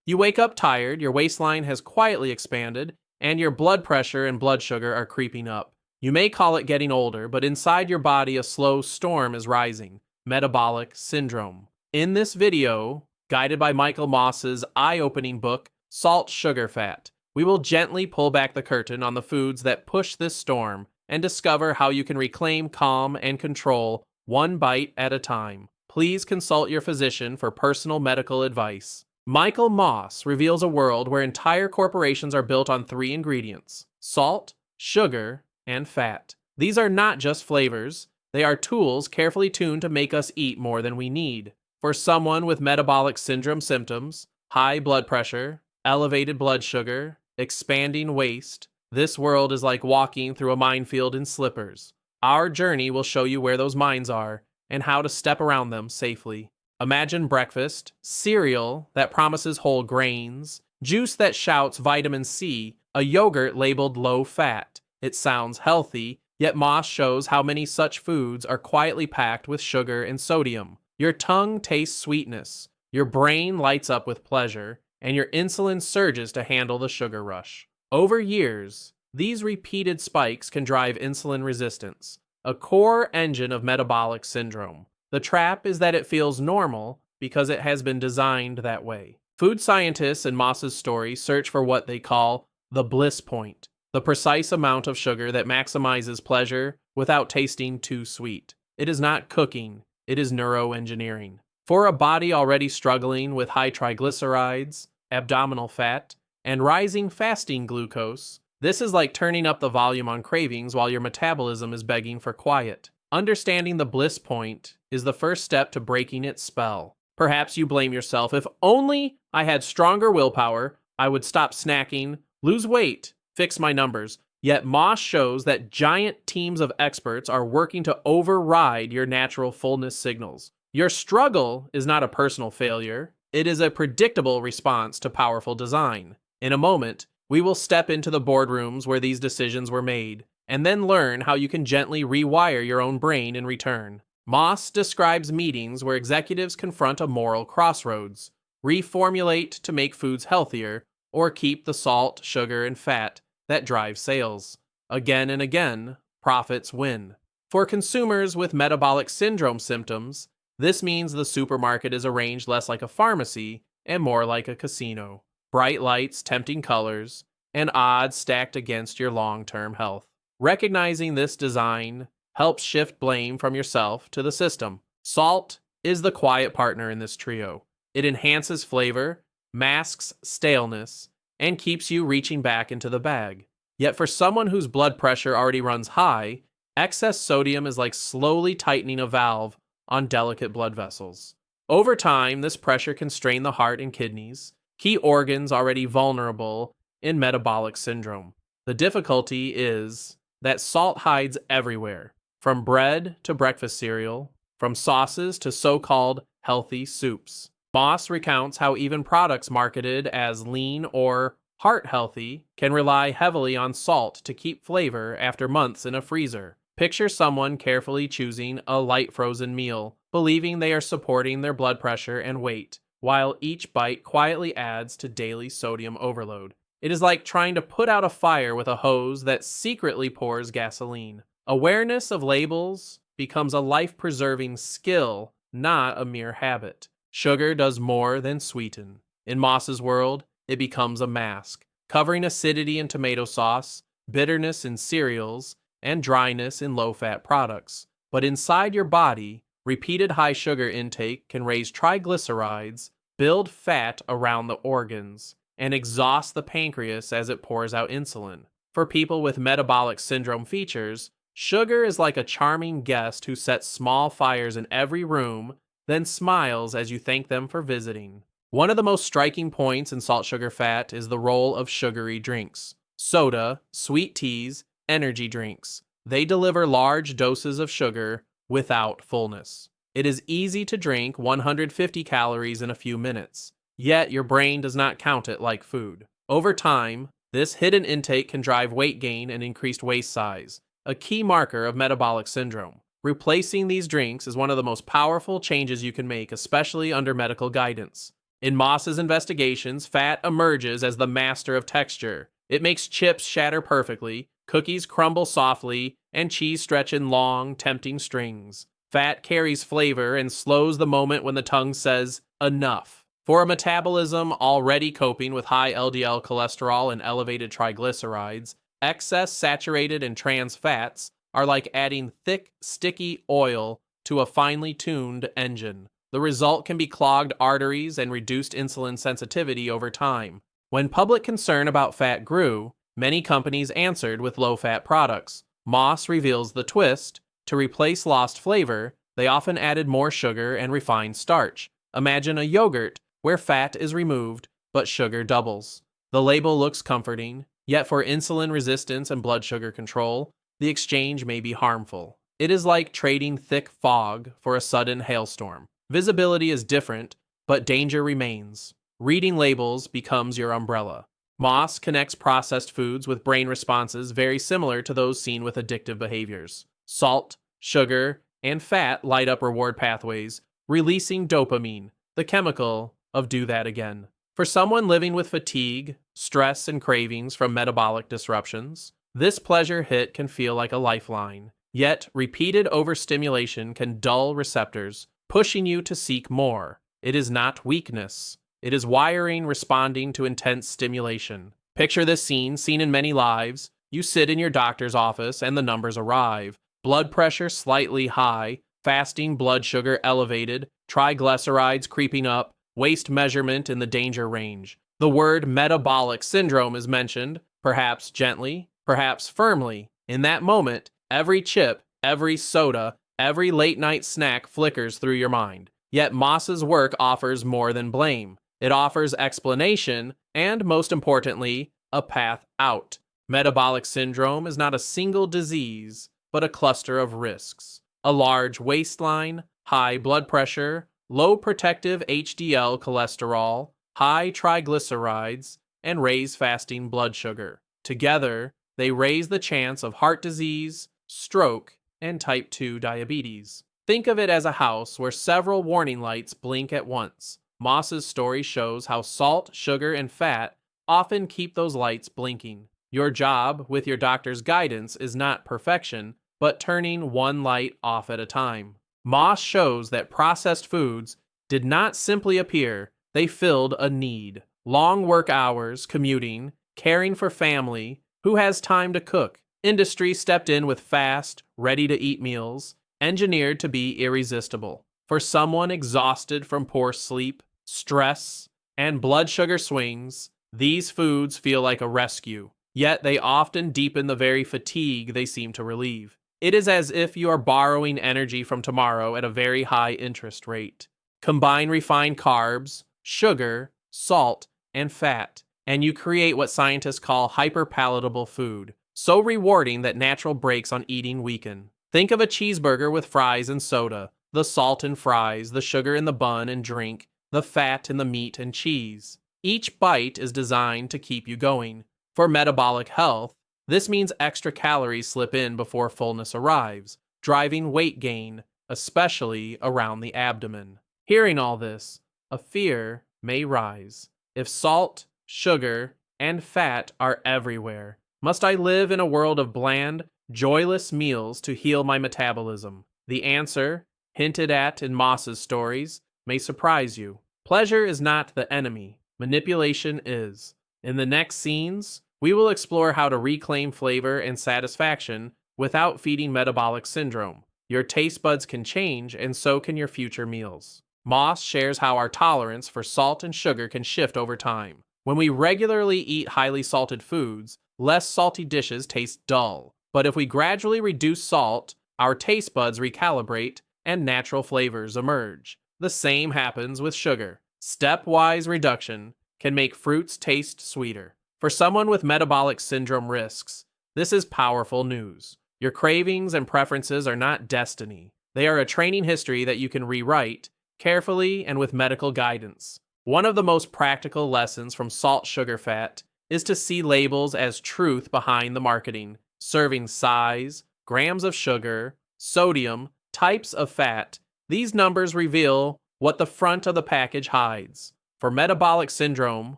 You wake up tired, your waistline has quietly expanded, and your blood pressure and blood sugar are creeping up. You may call it getting older, but inside your body a slow storm is rising. Metabolic syndrome. In this video, guided by Michael Moss's eye-opening book, Salt, Sugar, Fat, we will gently pull back the curtain on the foods that push this storm and discover how you can reclaim calm and control one bite at a time. Please consult your physician for personal medical advice. Michael Moss reveals a world where entire corporations are built on three ingredients: salt, sugar, and fat. These are not just flavors, they are tools carefully tuned to make us eat more than we need. For someone with metabolic syndrome symptoms, high blood pressure, elevated blood sugar, expanding waist, this world is like walking through a minefield in slippers. Our journey will show you where those mines are and how to step around them safely. Imagine breakfast, cereal that promises whole grains, juice that shouts vitamin C, a yogurt labeled low fat. It sounds healthy, yet Moss shows how many such foods are quietly packed with sugar and sodium. Your tongue tastes sweetness, your brain lights up with pleasure, and your insulin surges to handle the sugar rush. Over years, these repeated spikes can drive insulin resistance, a core engine of metabolic syndrome. The trap is that it feels normal because it has been designed that way. Food scientists in Moss's story search for what they call the bliss point, the precise amount of sugar that maximizes pleasure without tasting too sweet. It is not cooking, it is neuroengineering. For a body already struggling with high triglycerides, abdominal fat, and rising fasting glucose, this is like turning up the volume on cravings while your metabolism is begging for quiet. Understanding the bliss point is the first step to breaking its spell. Perhaps you blame yourself. If only I had stronger willpower, I would stop snacking, lose weight, fix my numbers. Yet Moss shows that giant teams of experts are working to override your natural fullness signals. Your struggle is not a personal failure. It is a predictable response to powerful design. In a moment, we will step into the boardrooms where these decisions were made, and then learn how you can gently rewire your own brain in return. Moss describes meetings where executives confront a moral crossroads, reformulate to make foods healthier, or keep the salt, sugar, and fat that drive sales. Again and again, profits win. For consumers with metabolic syndrome symptoms, this means the supermarket is arranged less like a pharmacy and more like a casino. Bright lights, tempting colors, and odds stacked against your long-term health. Recognizing this design helps shift blame from yourself to the system. Salt is the quiet partner in this trio. It enhances flavor, masks staleness, and keeps you reaching back into the bag. Yet for someone whose blood pressure already runs high, excess sodium is like slowly tightening a valve on delicate blood vessels. Over time, this pressure can strain the heart and kidneys, key organs already vulnerable in metabolic syndrome. The difficulty is that salt hides everywhere, from bread to breakfast cereal, from sauces to so-called healthy soups. Moss recounts how even products marketed as lean or heart-healthy can rely heavily on salt to keep flavor after months in a freezer. Picture someone carefully choosing a light frozen meal, believing they are supporting their blood pressure and weight, while each bite quietly adds to daily sodium overload. It is like trying to put out a fire with a hose that secretly pours gasoline. Awareness of labels becomes a life-preserving skill, not a mere habit. Sugar does more than sweeten. In Moss's world, it becomes a mask, covering acidity in tomato sauce, bitterness in cereals, and dryness in low-fat products. But inside your body, repeated high sugar intake can raise triglycerides, build fat around the organs, and exhaust the pancreas as it pours out insulin. For people with metabolic syndrome features, sugar is like a charming guest who sets small fires in every room, then smiles as you thank them for visiting. One of the most striking points in salt, sugar, fat is the role of sugary drinks. Soda, sweet teas, energy drinks. They deliver large doses of sugar without fullness. It is easy to drink 150 calories in a few minutes, yet your brain does not count it like food. Over time, this hidden intake can drive weight gain and increased waist size, a key marker of metabolic syndrome. Replacing these drinks is one of the most powerful changes you can make, especially under medical guidance. In Moss's investigations, fat emerges as the master of texture. It makes chips shatter perfectly, cookies crumble softly, and cheese stretch in long, tempting strings. Fat carries flavor and slows the moment when the tongue says, enough. For a metabolism already coping with high LDL cholesterol and elevated triglycerides, excess saturated and trans fats are like adding thick, sticky oil to a finely tuned engine. The result can be clogged arteries and reduced insulin sensitivity over time. When public concern about fat grew, many companies answered with low-fat products. Moss reveals the twist. To replace lost flavor, they often added more sugar and refined starch. Imagine a yogurt where fat is removed, but sugar doubles. The label looks comforting, yet for insulin resistance and blood sugar control, the exchange may be harmful. It is like trading thick fog for a sudden hailstorm. Visibility is different, but danger remains. Reading labels becomes your umbrella. Moss connects processed foods with brain responses very similar to those seen with addictive behaviors. Salt, sugar, and fat light up reward pathways, releasing dopamine, the chemical of do that again. For someone living with fatigue, stress, and cravings from metabolic disruptions, this pleasure hit can feel like a lifeline. Yet, repeated overstimulation can dull receptors, pushing you to seek more. It is not weakness. It is wiring responding to intense stimulation. Picture this scene seen in many lives. You sit in your doctor's office and the numbers arrive. Blood pressure slightly high, fasting blood sugar elevated, triglycerides creeping up, waist measurement in the danger range. The word metabolic syndrome is mentioned, perhaps gently, perhaps firmly. In that moment, every chip, every soda, every late-night snack flickers through your mind. Yet Moss's work offers more than blame. It offers explanation and, most importantly, a path out. Metabolic syndrome is not a single disease, but a cluster of risks. A large waistline, high blood pressure, low protective HDL cholesterol, high triglycerides, and raised fasting blood sugar. Together, they raise the chance of heart disease, stroke, and type 2 diabetes. Think of it as a house where several warning lights blink at once. Moss's story shows how salt, sugar, and fat often keep those lights blinking. Your job, with your doctor's guidance, is not perfection, but turning one light off at a time. Moss shows that processed foods did not simply appear, they filled a need. Long work hours, commuting, caring for family, who has time to cook? Industry stepped in with fast, ready-to-eat meals, engineered to be irresistible. For someone exhausted from poor sleep, stress, and blood sugar swings, these foods feel like a rescue. Yet they often deepen the very fatigue they seem to relieve. It is as if you are borrowing energy from tomorrow at a very high interest rate. Combine refined carbs, sugar, salt, and fat, and you create what scientists call hyperpalatable food, so rewarding that natural breaks on eating weaken. Think of a cheeseburger with fries and soda, the salt in fries, the sugar in the bun and drink, the fat in the meat and cheese. Each bite is designed to keep you going. For metabolic health, this means extra calories slip in before fullness arrives, driving weight gain, especially around the abdomen. Hearing all this, a fear may rise. If salt, sugar, and fat are everywhere, must I live in a world of bland, joyless meals to heal my metabolism? The answer, hinted at in Moss's stories, may surprise you. Pleasure is not the enemy. Manipulation is. In the next scenes, we will explore how to reclaim flavor and satisfaction without feeding metabolic syndrome. Your taste buds can change, and so can your future meals. Moss shares how our tolerance for salt and sugar can shift over time. When we regularly eat highly salted foods, less salty dishes taste dull. But if we gradually reduce salt, our taste buds recalibrate and natural flavors emerge. The same happens with sugar. Stepwise reduction can make fruits taste sweeter. For someone with metabolic syndrome risks, this is powerful news. Your cravings and preferences are not destiny. They are a training history that you can rewrite carefully and with medical guidance. One of the most practical lessons from salt, sugar, fat is to see labels as truth behind the marketing. Serving size, grams of sugar, sodium, types of fat. These numbers reveal what the front of the package hides. For metabolic syndrome,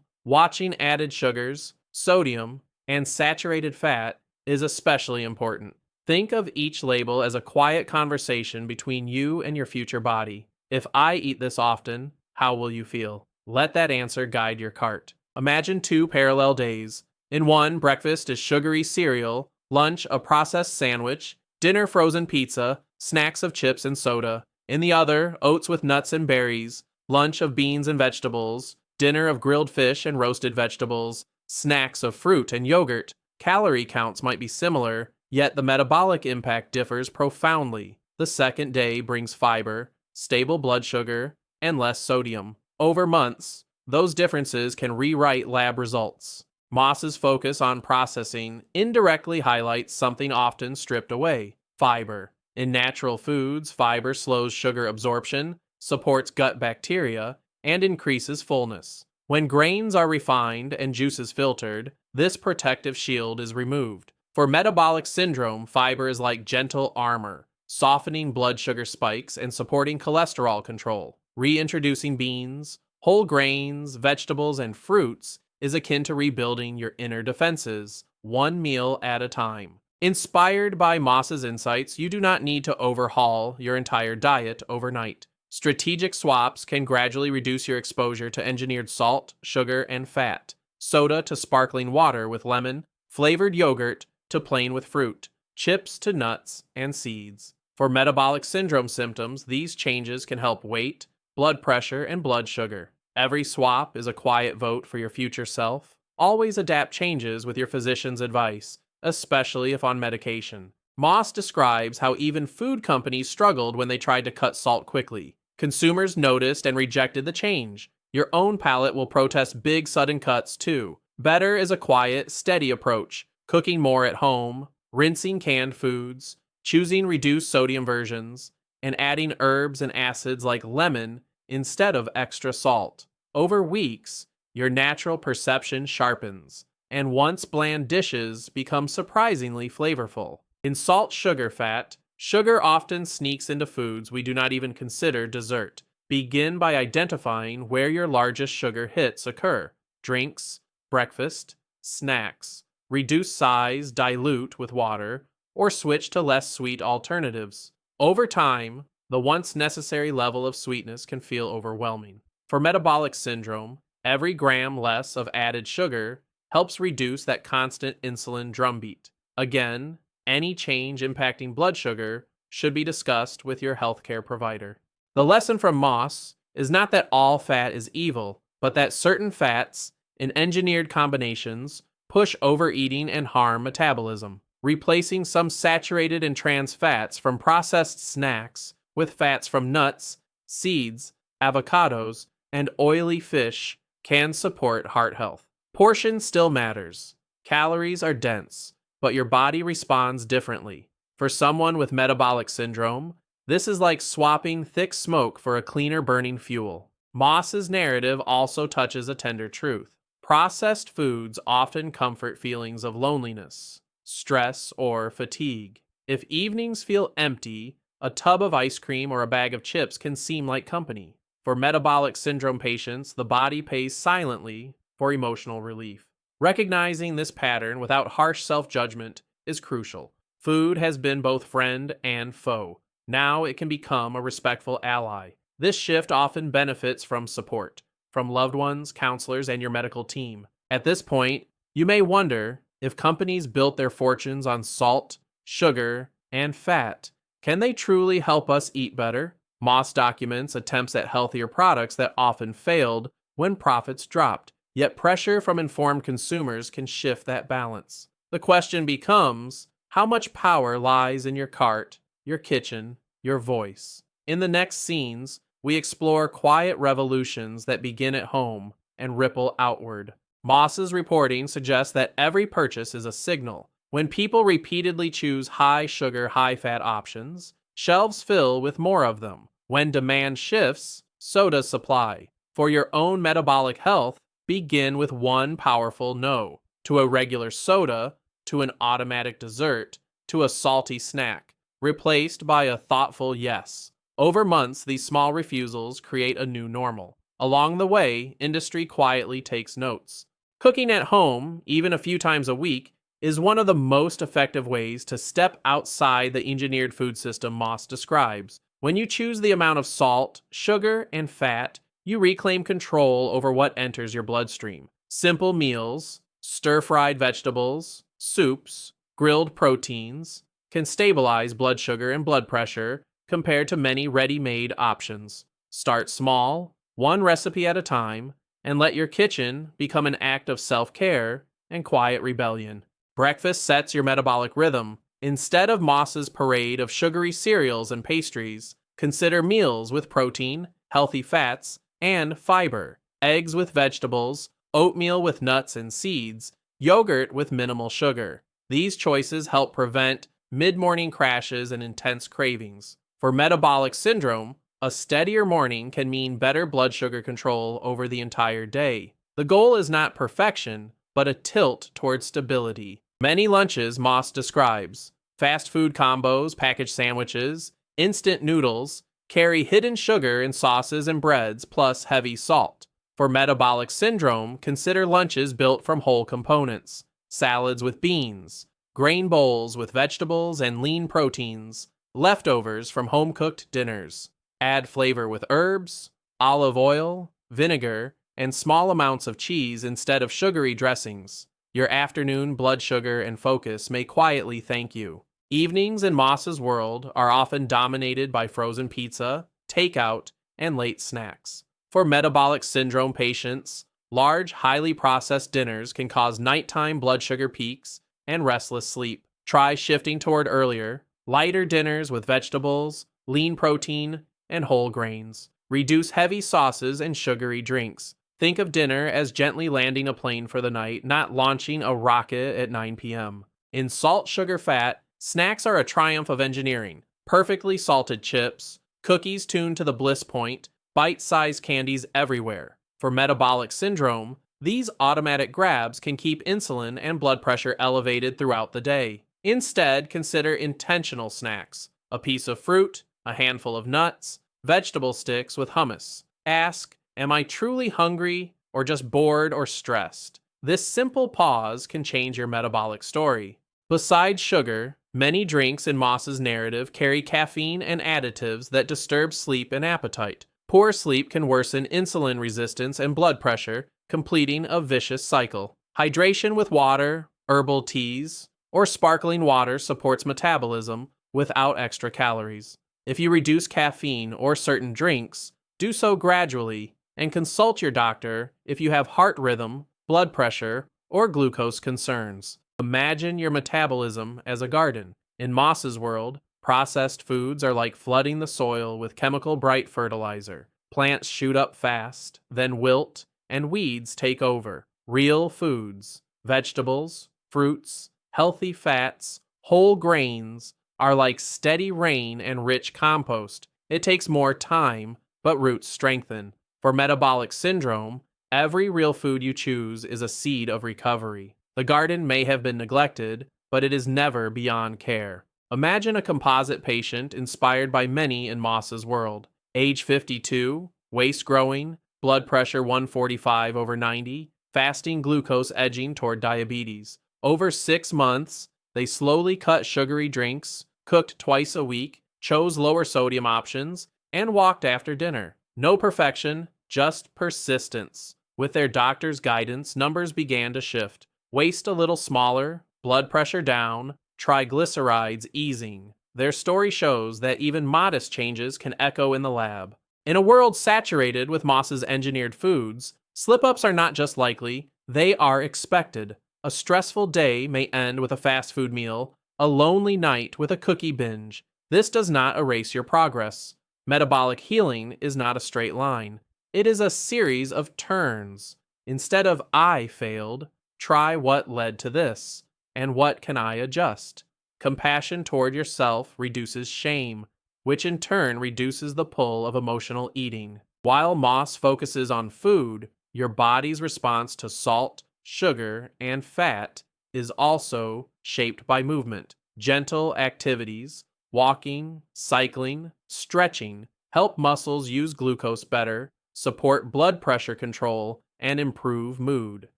watching added sugars, sodium, and saturated fat is especially important. Think of each label as a quiet conversation between you and your future body. If I eat this often, how will you feel? Let that answer guide your cart. Imagine two parallel days. In one, breakfast is sugary cereal, lunch a processed sandwich, dinner frozen pizza, snacks of chips and soda. In the other, oats with nuts and berries, lunch of beans and vegetables, dinner of grilled fish and roasted vegetables, snacks of fruit and yogurt. Calorie counts might be similar, yet the metabolic impact differs profoundly. The second day brings fiber, stable blood sugar, and less sodium. Over months, those differences can rewrite lab results. Moss's focus on processing indirectly highlights something often stripped away: fiber. In natural foods, fiber slows sugar absorption, supports gut bacteria, and increases fullness. When grains are refined and juices filtered, this protective shield is removed. For metabolic syndrome, fiber is like gentle armor, softening blood sugar spikes and supporting cholesterol control. Reintroducing beans, whole grains, vegetables, and fruits is akin to rebuilding your inner defenses, one meal at a time. Inspired by Moss's insights, you do not need to overhaul your entire diet overnight. Strategic swaps can gradually reduce your exposure to engineered salt, sugar, and fat, soda to sparkling water with lemon, flavored yogurt to plain with fruit, chips to nuts and seeds. For metabolic syndrome symptoms, these changes can help weight, blood pressure, and blood sugar. Every swap is a quiet vote for your future self. Always adapt changes with your physician's advice, especially if on medication. Moss describes how even food companies struggled when they tried to cut salt quickly. Consumers noticed and rejected the change. Your own palate will protest big sudden cuts too. Better is a quiet, steady approach, cooking more at home, rinsing canned foods, choosing reduced sodium versions, and adding herbs and acids like lemon instead of extra salt. Over weeks, your natural perception sharpens, and once bland dishes become surprisingly flavorful. In salt, sugar, fat, sugar often sneaks into foods we do not even consider dessert. Begin by identifying where your largest sugar hits occur: drinks, breakfast, snacks. Reduce size, dilute with water, or switch to less sweet alternatives. Over time, the once necessary level of sweetness can feel overwhelming. For metabolic syndrome, every gram less of added sugar helps reduce that constant insulin drumbeat. Again, any change impacting blood sugar should be discussed with your healthcare provider. The lesson from Moss is not that all fat is evil, but that certain fats, in engineered combinations, push overeating and harm metabolism. Replacing some saturated and trans fats from processed snacks with fats from nuts, seeds, avocados, and oily fish can support heart health. Portion still matters. Calories are dense, but your body responds differently. For someone with metabolic syndrome, this is like swapping thick smoke for a cleaner burning fuel. Moss's narrative also touches a tender truth. Processed foods often comfort feelings of loneliness, stress, or fatigue. If evenings feel empty, a tub of ice cream or a bag of chips can seem like company. For metabolic syndrome patients, the body pays silently for emotional relief. Recognizing this pattern without harsh self-judgment is crucial. Food has been both friend and foe. Now it can become a respectful ally. This shift often benefits from support from loved ones, counselors, and your medical team. At this point, you may wonder if companies built their fortunes on salt, sugar, and fat. Can they truly help us eat better? Moss documents attempts at healthier products that often failed when profits dropped. Yet pressure from informed consumers can shift that balance. The question becomes, how much power lies in your cart, your kitchen, your voice? In the next scenes, we explore quiet revolutions that begin at home and ripple outward. Moss's reporting suggests that every purchase is a signal. When people repeatedly choose high-sugar, high-fat options, shelves fill with more of them. When demand shifts, so does supply. For your own metabolic health, begin with one powerful no to a regular soda, to an automatic dessert, to a salty snack, replaced by a thoughtful yes. Over months, these small refusals create a new normal. Along the way, industry quietly takes notes. Cooking at home, even a few times a week, is one of the most effective ways to step outside the engineered food system Moss describes. When you choose the amount of salt, sugar, and fat, you reclaim control over what enters your bloodstream. Simple meals, stir-fried vegetables, soups, grilled proteins can stabilize blood sugar and blood pressure compared to many ready-made options. Start small, one recipe at a time, and let your kitchen become an act of self-care and quiet rebellion. Breakfast sets your metabolic rhythm. Instead of Moss's parade of sugary cereals and pastries, consider meals with protein, healthy fats, and fiber. Eggs with vegetables, oatmeal with nuts and seeds, yogurt with minimal sugar. These choices help prevent mid-morning crashes and intense cravings. For metabolic syndrome, a steadier morning can mean better blood sugar control over the entire day. The goal is not perfection, but a tilt towards stability. Many lunches Moss describes, fast food combos, packaged sandwiches, instant noodles, carry hidden sugar in sauces and breads plus heavy salt. For metabolic syndrome, consider lunches built from whole components, salads with beans, grain bowls with vegetables and lean proteins, leftovers from home-cooked dinners. Add flavor with herbs, olive oil, vinegar, and small amounts of cheese instead of sugary dressings. Your afternoon blood sugar and focus may quietly thank you. Evenings in Moss's world are often dominated by frozen pizza, takeout, and late snacks. For metabolic syndrome patients, large, highly processed dinners can cause nighttime blood sugar peaks and restless sleep. Try shifting toward earlier, lighter dinners with vegetables, lean protein, and whole grains. Reduce heavy sauces and sugary drinks. Think of dinner as gently landing a plane for the night, not launching a rocket at 9 p.m. In salt, sugar, fat, snacks are a triumph of engineering. Perfectly salted chips, cookies tuned to the bliss point, bite-sized candies everywhere. For metabolic syndrome, these automatic grabs can keep insulin and blood pressure elevated throughout the day. Instead, consider intentional snacks. A piece of fruit, a handful of nuts, vegetable sticks with hummus. Ask, am I truly hungry or just bored or stressed? This simple pause can change your metabolic story. Besides sugar, many drinks in Moss's narrative carry caffeine and additives that disturb sleep and appetite. Poor sleep can worsen insulin resistance and blood pressure, completing a vicious cycle. Hydration with water, herbal teas, or sparkling water supports metabolism without extra calories. If you reduce caffeine or certain drinks, do so gradually and consult your doctor if you have heart rhythm, blood pressure, or glucose concerns. Imagine your metabolism as a garden. In Moss's world, processed foods are like flooding the soil with chemical bright fertilizer. Plants shoot up fast, then wilt, and weeds take over. Real foods, vegetables, fruits, healthy fats, whole grains are like steady rain and rich compost. It takes more time, but roots strengthen. For metabolic syndrome, every real food you choose is a seed of recovery. The garden may have been neglected, but it is never beyond care. Imagine a composite patient inspired by many in Moss's world. Age 52, waist growing, blood pressure 145/90, fasting glucose edging toward diabetes. Over 6 months, they slowly cut sugary drinks, cooked twice a week, chose lower sodium options, and walked after dinner. No perfection, just persistence. With their doctor's guidance, numbers began to shift. Waist a little smaller, blood pressure down, triglycerides easing. Their story shows that even modest changes can echo in the lab. In a world saturated with Moss's engineered foods, slip-ups are not just likely, they are expected. A stressful day may end with a fast food meal, a lonely night with a cookie binge. This does not erase your progress. Metabolic healing is not a straight line. It is a series of turns. Instead of I failed, try what led to this, and what can I adjust? Compassion toward yourself reduces shame, which in turn reduces the pull of emotional eating. While Moss focuses on food, your body's response to salt, sugar, and fat is also shaped by movement. Gentle activities, walking, cycling, stretching, help muscles use glucose better, support blood pressure control, and improve mood.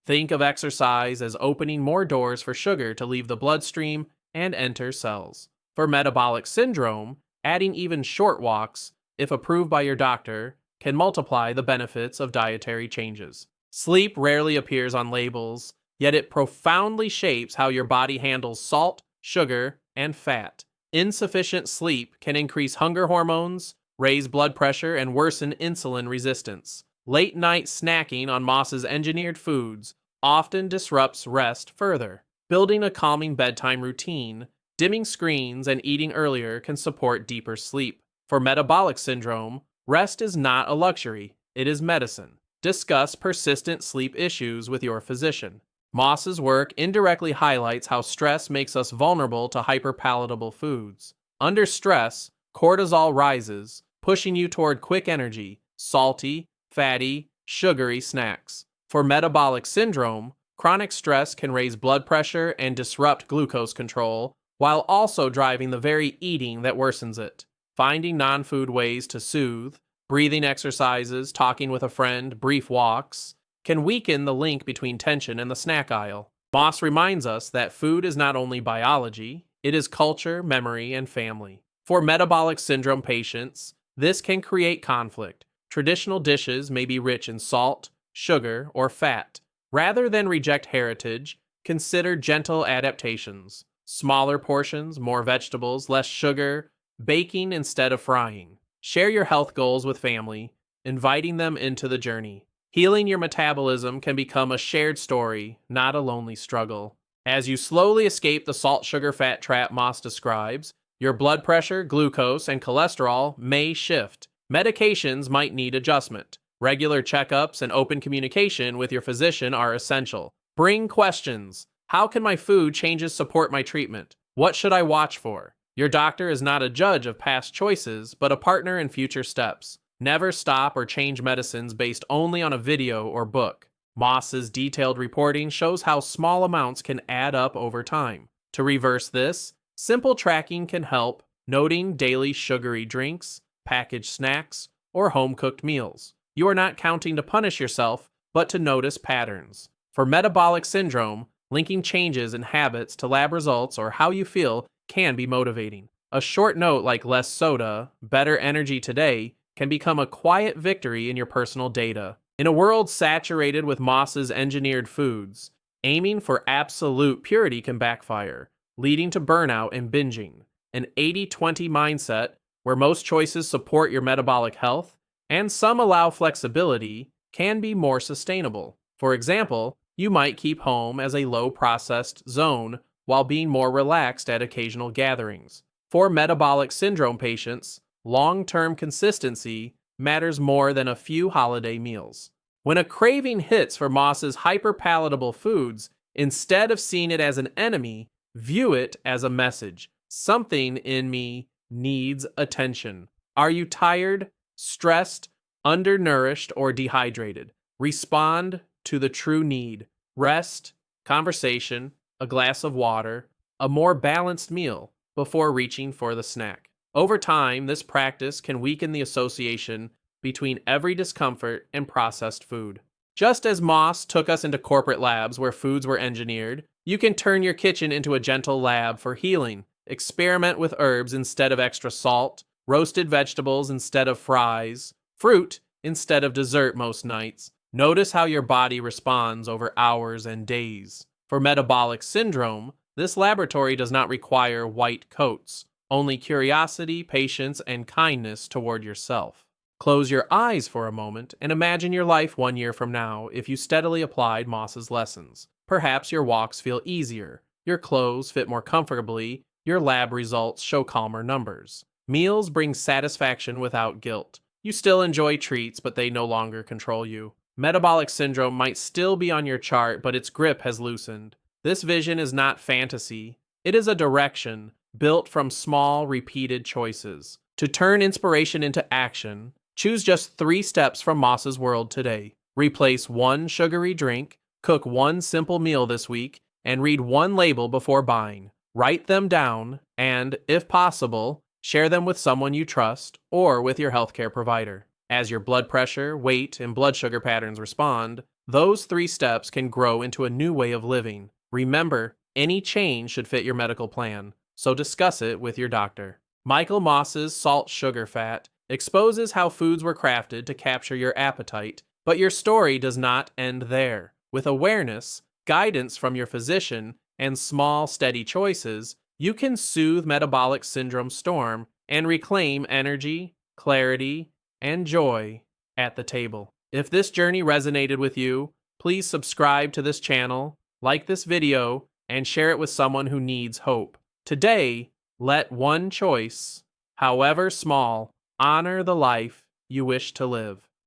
Think of exercise as opening more doors for sugar to leave the bloodstream and enter cells. For metabolic syndrome, adding even short walks, if approved by your doctor, can multiply the benefits of dietary changes. Sleep rarely appears on labels, yet it profoundly shapes how your body handles salt, sugar, and fat. Insufficient sleep can increase hunger hormones, raise blood pressure, and worsen insulin resistance. Late night snacking on Moss's engineered foods often disrupts rest further. Building a calming bedtime routine, dimming screens, and eating earlier can support deeper sleep. For metabolic syndrome, rest is not a luxury, it is medicine. Discuss persistent sleep issues with your physician. Moss's work indirectly highlights how stress makes us vulnerable to hyperpalatable foods. Under stress, cortisol rises, pushing you toward quick energy, salty, fatty, sugary snacks. For metabolic syndrome, chronic stress can raise blood pressure and disrupt glucose control, while also driving the very eating that worsens it. Finding non-food ways to soothe, breathing exercises, talking with a friend, brief walks, can weaken the link between tension and the snack aisle. Moss reminds us that food is not only biology, it is culture, memory, and family. For metabolic syndrome patients, this can create conflict. Traditional dishes may be rich in salt, sugar, or fat. Rather than reject heritage, consider gentle adaptations. Smaller portions, more vegetables, less sugar, baking instead of frying. Share your health goals with family, inviting them into the journey. Healing your metabolism can become a shared story, not a lonely struggle. As you slowly escape the salt-sugar-fat trap Moss describes, your blood pressure, glucose, and cholesterol may shift. Medications might need adjustment. Regular checkups and open communication with your physician are essential. Bring questions. How can my food changes support my treatment? What should I watch for? Your doctor is not a judge of past choices, but a partner in future steps. Never stop or change medicines based only on a video or book. Moss's detailed reporting shows how small amounts can add up over time. To reverse this, simple tracking can help, noting daily sugary drinks, packaged snacks, or home-cooked meals. You are not counting to punish yourself, but to notice patterns. For metabolic syndrome, linking changes in habits to lab results or how you feel can be motivating. A short note like less soda, better energy today, can become a quiet victory in your personal data. In a world saturated with Moss's engineered foods, aiming for absolute purity can backfire, leading to burnout and binging. An 80-20 mindset, where most choices support your metabolic health, and some allow flexibility, can be more sustainable. For example, you might keep home as a low-processed zone while being more relaxed at occasional gatherings. For metabolic syndrome patients, long-term consistency matters more than a few holiday meals. When a craving hits for Moss's hyperpalatable foods, instead of seeing it as an enemy, view it as a message. Something in me needs attention. Are you tired, stressed, undernourished, or dehydrated? Respond to the true need. Rest, conversation, a glass of water, a more balanced meal before reaching for the snack. Over time, this practice can weaken the association between every discomfort and processed food. Just as Moss took us into corporate labs where foods were engineered, you can turn your kitchen into a gentle lab for healing. Experiment with herbs instead of extra salt, roasted vegetables instead of fries, fruit instead of dessert most nights. Notice how your body responds over hours and days. For metabolic syndrome, this laboratory does not require white coats, only curiosity, patience, and kindness toward yourself. Close your eyes for a moment and imagine your life 1 year from now if you steadily applied Moss's lessons. Perhaps your walks feel easier, your clothes fit more comfortably, your lab results show calmer numbers. Meals bring satisfaction without guilt. You still enjoy treats, but they no longer control you. Metabolic syndrome might still be on your chart, but its grip has loosened. This vision is not fantasy. It is a direction built from small, repeated choices. To turn inspiration into action, choose just 3 steps from Moss's world today. Replace 1 sugary drink, cook 1 simple meal this week, and read 1 label before buying. Write them down and, if possible, share them with someone you trust or with your healthcare provider. As your blood pressure, weight, and blood sugar patterns respond, those 3 steps can grow into a new way of living. Remember, any change should fit your medical plan, so discuss it with your doctor. Michael Moss's Salt, Sugar, Fat exposes how foods were crafted to capture your appetite, but your story does not end there. With awareness, guidance from your physician, and small, steady choices, you can soothe metabolic syndrome storm and reclaim energy, clarity, and joy at the table. If this journey resonated with you, please subscribe to this channel, like this video, and share it with someone who needs hope. Today, let one choice, however small, honor the life you wish to live.